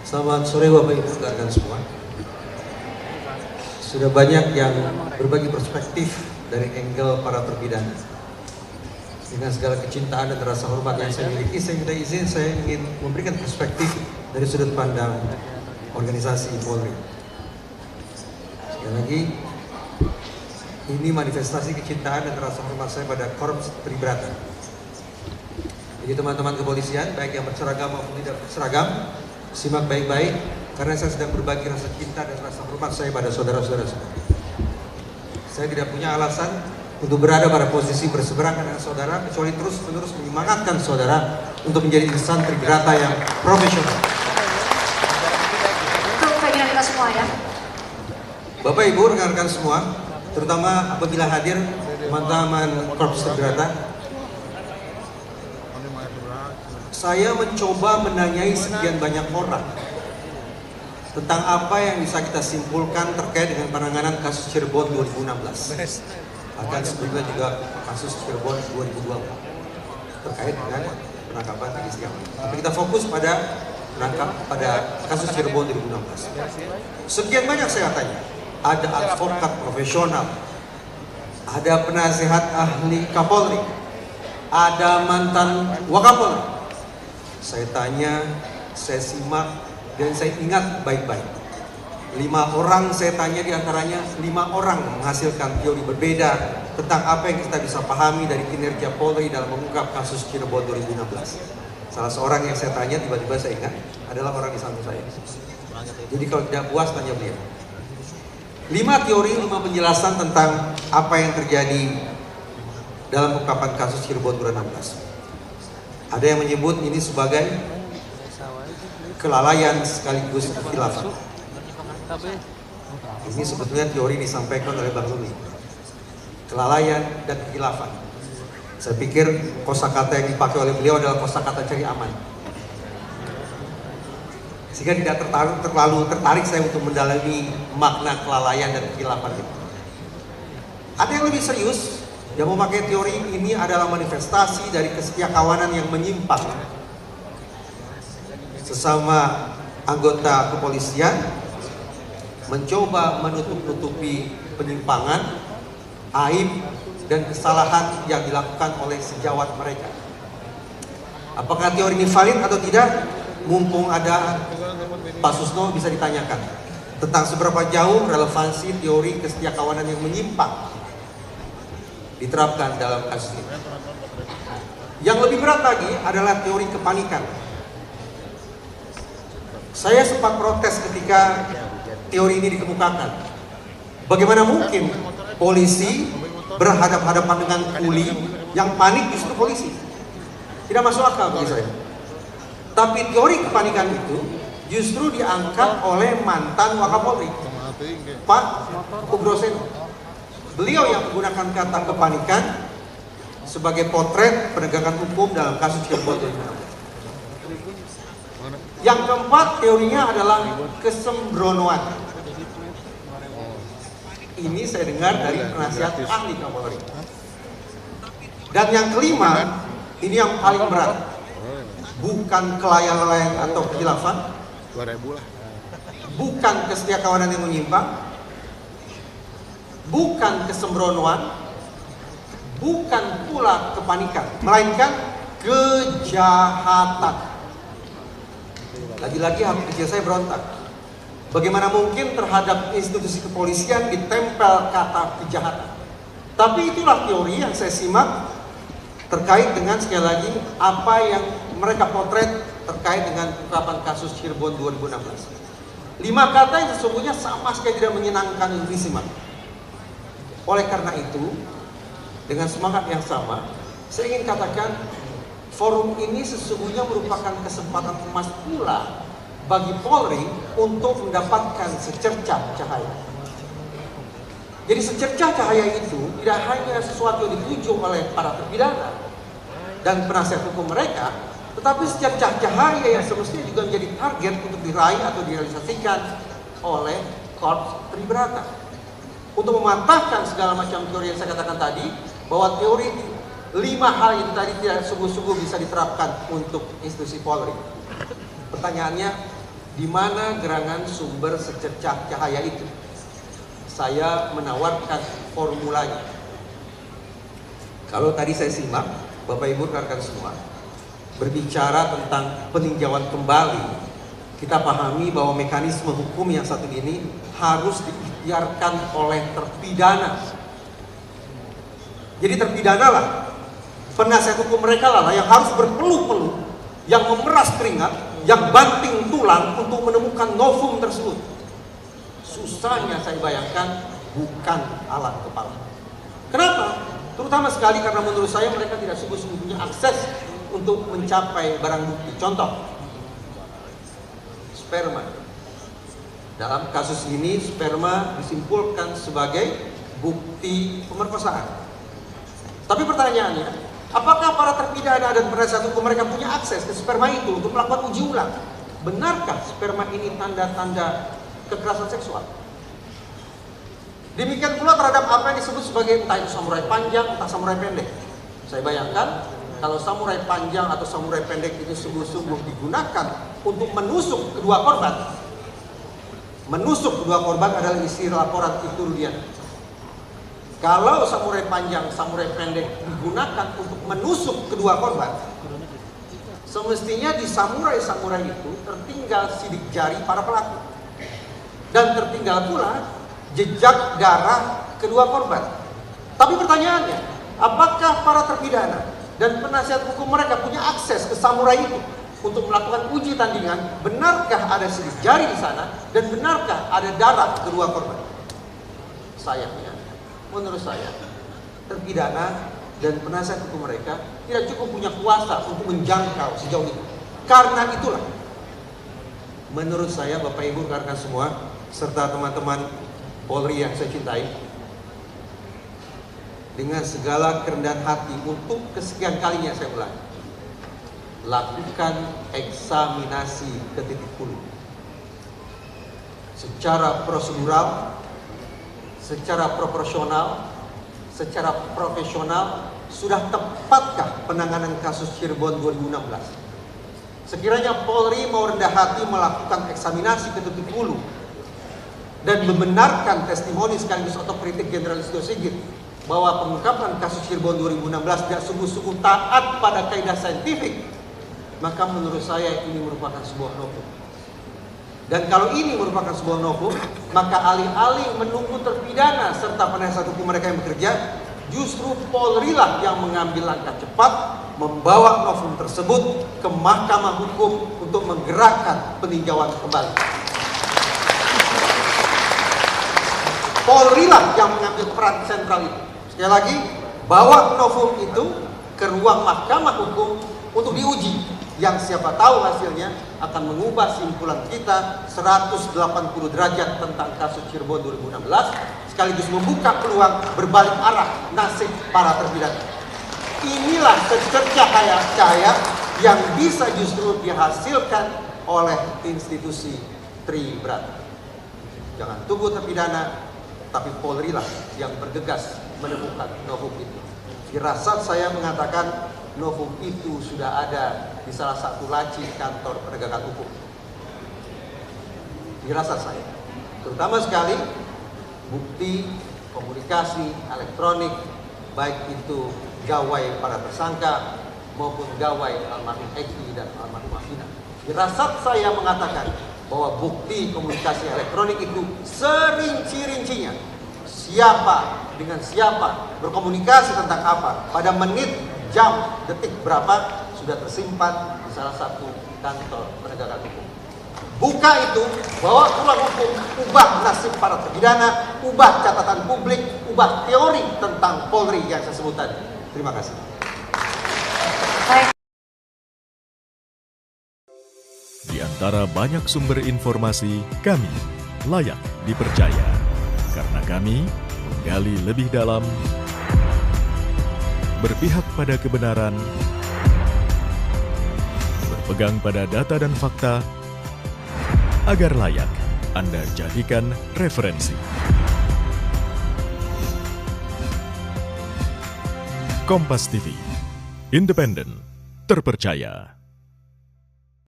Selamat sore Bapak Ibu rekan semua. Sudah banyak yang berbagi perspektif dari angle para terpidana. Dengan segala kecintaan dan rasa hormat yang saya miliki, saya minta izin saya ingin memberikan perspektif dari sudut pandang organisasi Polri. Sekali lagi, ini manifestasi kecintaan dan rasa hormat saya pada Korps Tribrata. Jadi teman-teman kepolisian, baik yang berseragam maupun tidak berseragam, simak baik-baik, karena saya sedang berbagi rasa cinta dan rasa hormat saya pada saudara-saudara semua. Saya tidak punya alasan untuk berada pada posisi berseberangan dengan saudara, kecuali terus-menerus menyemangatkan saudara untuk menjadi insan Tribrata yang profesional. Itu keinginan kita semua ya. Bapak Ibu, rekan-rekan semua, terutama apabila hadir teman-teman Korps Tribrata, saya mencoba menanyai sekian banyak orang tentang apa yang bisa kita simpulkan terkait dengan penanganan kasus Cirebon 2016. Bahkan sebelumnya juga kasus Cirebon 2024 terkait dengan penangkapan Rizik Syihab. Tapi kita fokus pada kasus Cirebon 2016. Sekian banyak saya tanya. Ada advokat profesional, ada penasehat ahli Kapolri, ada mantan Wakapolri. Saya tanya, saya simak, dan saya ingat baik-baik. 5 orang saya tanya, diantaranya 5 orang menghasilkan teori berbeda tentang apa yang kita bisa pahami dari kinerja Polri dalam mengungkap kasus Cirebon 2016. Salah seorang yang saya tanya, tiba-tiba saya ingat, adalah orang di samping saya. Jadi kalau tidak puas, tanya beliau. 5 teori, 5 penjelasan tentang apa yang terjadi dalam pengungkapan kasus Cirebon 2016. Ada yang menyebut ini sebagai kelalaian sekaligus kekhilafan. Ini sebetulnya teori disampaikan oleh Bang Luli. Kelalaian dan kekhilafan. Saya pikir kosakata yang dipakai oleh beliau adalah kosakata cari aman. Sehingga tidak terlalu tertarik saya untuk mendalami makna kelalaian dan kekhilafan itu. Ada yang lebih serius, yang memakai teori ini adalah manifestasi dari kesetiakawanan yang menyimpang. Sesama anggota kepolisian mencoba menutup-nutupi penyimpangan, aib, dan kesalahan yang dilakukan oleh sejawat mereka. Apakah teori ini valid atau tidak? Mumpung ada Pak Susno, bisa ditanyakan tentang seberapa jauh relevansi teori kesetiakawanan yang menyimpang diterapkan dalam kasus ini. Yang lebih berat lagi adalah teori kepanikan. Saya sempat protes ketika teori ini dikemukakan. Bagaimana mungkin polisi berhadapan-hadapan dengan kuli yang panik justru polisi? Tidak masuk akal bagi saya. Tapi teori kepanikan itu justru diangkat oleh mantan Wakapolri, Pak Ugroseno. Beliau yang menggunakan kata kepanikan sebagai potret penegakan hukum dalam kasus Cirebon 2016. Yang keempat teorinya adalah kesembronoan. Ini saya dengar dari penasihat ahli Kapolri. Dan yang kelima, ini yang paling berat. Bukan kelalaian atau kekhilafan, bukan kesetiakawanan yang menyimpang, bukan kesembronoan, bukan pula kepanikan, melainkan kejahatan. Lagi-lagi hati kecil saya berontak. Bagaimana mungkin terhadap institusi kepolisian ditempel kata kejahatan? Tapi itulah teori yang saya simak terkait dengan, sekali lagi, apa yang mereka potret terkait dengan pengungkapan kasus Cirebon 2016. 5 kata yang sesungguhnya sama sekali tidak menyenangkan untuk disimak. Oleh karena itu, dengan semangat yang sama, saya ingin katakan forum ini sesungguhnya merupakan kesempatan emas pula bagi Polri untuk mendapatkan secercah cahaya. Jadi secercah cahaya itu tidak hanya sesuatu yang dituju oleh para terpidana dan penasihat hukum mereka, tetapi secercah cahaya yang semestinya juga menjadi target untuk diraih atau direalisasikan oleh Korps Tribrata. Untuk mematahkan segala macam teori yang saya katakan tadi, bahwa teori 5 hal itu tadi tidak sungguh-sungguh bisa diterapkan untuk institusi Polri. Pertanyaannya, Di mana gerangan sumber secercah cahaya itu? Saya menawarkan formulanya. Kalau tadi saya simak, Bapak Ibu rekan semua, berbicara tentang peninjauan kembali, kita pahami bahwa mekanisme hukum yang satu ini harus diikhtiarkan oleh terpidana. Jadi terpidana lah, penasihat hukum mereka lah yang harus berpeluh-peluh, yang memeras keringat, yang banting tulang untuk menemukan novum tersebut. Susahnya saya bayangkan bukan alat kepala. Kenapa? Terutama sekali karena menurut saya mereka tidak sungguh-sungguh punya akses untuk mencapai barang bukti. Contoh, sperma. Dalam kasus ini sperma disimpulkan sebagai bukti pemerkosaan. Tapi pertanyaannya, apakah para terpidana dan penasihat hukum mereka punya akses ke sperma itu untuk melakukan uji ulang? Benarkah sperma ini tanda-tanda kekerasan seksual? Demikian pula terhadap apa yang disebut sebagai entah itu samurai panjang, entah samurai pendek. Saya bayangkan kalau samurai panjang atau samurai pendek itu sungguh-sungguh digunakan untuk menusuk kedua korban. Menusuk kedua korban adalah isi laporan itu Rudian. Kalau samurai panjang, samurai pendek digunakan untuk menusuk kedua korban, semestinya di samurai-samurai itu tertinggal sidik jari para pelaku. Dan tertinggal pula jejak darah kedua korban. Tapi pertanyaannya, apakah para terpidana dan penasihat hukum mereka punya akses ke samurai itu untuk melakukan uji tandingan? Benarkah ada sidik jari di sana dan benarkah ada darah kedua korban? Sayangnya, menurut saya, terpidana dan penasihat hukum mereka tidak cukup punya kuasa untuk menjangkau sejauh itu. Karena itulah, menurut saya Bapak Ibu rekan semua, serta teman-teman Polri yang saya cintai, dengan segala kerendahan hati untuk kesekian kalinya saya ulangi, lakukan eksaminasi ke titik hulu secara prosedural, secara proporsional, secara profesional. Sudah tepatkah penanganan kasus Cirebon 2016? Sekiranya Polri mau rendah hati melakukan eksaminasi ke titik hulu dan membenarkan testimoni sekaligus otokritik Jenderal Listio Sigit bahwa pengungkapan kasus Cirebon 2016 tidak sungguh-sungguh taat pada kaidah saintifik, maka menurut saya ini merupakan sebuah novum. Dan kalau ini merupakan sebuah novum, maka alih-alih menunggu terpidana serta penasihat hukum mereka yang bekerja, justru Polri lah yang mengambil langkah cepat membawa novum tersebut ke Mahkamah Hukum untuk menggerakkan peninjauan kembali. Polri lah yang mengambil peran sentral itu. Sekali lagi, bawa novum itu ke ruang Mahkamah Hukum untuk diuji, yang siapa tahu hasilnya akan mengubah simpulan kita 180 derajat tentang kasus Cirebon 2016, sekaligus membuka peluang berbalik arah nasib para terpidana. Inilah secercah cahaya yang bisa justru dihasilkan oleh institusi Tribrata. Jangan tunggu terpidana, tapi Polri lah yang bergegas menemukan novum itu. Firasat saya mengatakan novum itu sudah ada di salah satu laci kantor penegakan hukum. Firasat saya, terutama sekali bukti komunikasi elektronik, baik itu gawai para tersangka maupun gawai almarhum Eki dan almarhum Afina. Firasat saya mengatakan bahwa bukti komunikasi elektronik itu serinci-rincinya, siapa dengan siapa, berkomunikasi tentang apa, pada menit, jam, detik berapa, sudah tersimpan di salah satu kantor penegakan hukum. Buka itu, bawa ke ruang hukum, ubah nasib para terpidana, ubah catatan publik, ubah teori tentang Polri yang saya sebut tadi. Terima kasih. Di antara banyak sumber informasi, kami layak dipercaya. Karena kami menggali lebih dalam, berpihak pada kebenaran, berpegang pada data dan fakta, agar layak Anda jadikan referensi. Kompas TV, independen, terpercaya.